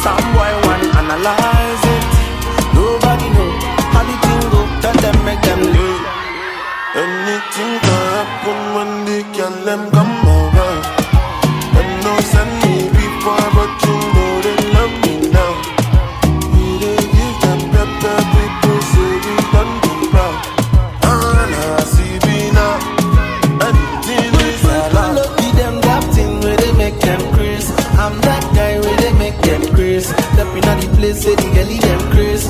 Some boy want analyze it. Nobody know how the thing go. Tell them make them live. Anything can happen when they can them come around. And no send me before, but you know they love me now. We they give them better people, say we done be proud. And I see me now. Anything is allowed. Look at them that thing where they make them crazy. I'm that guy where they make them crazy. Step in the place, say the girl them crazy.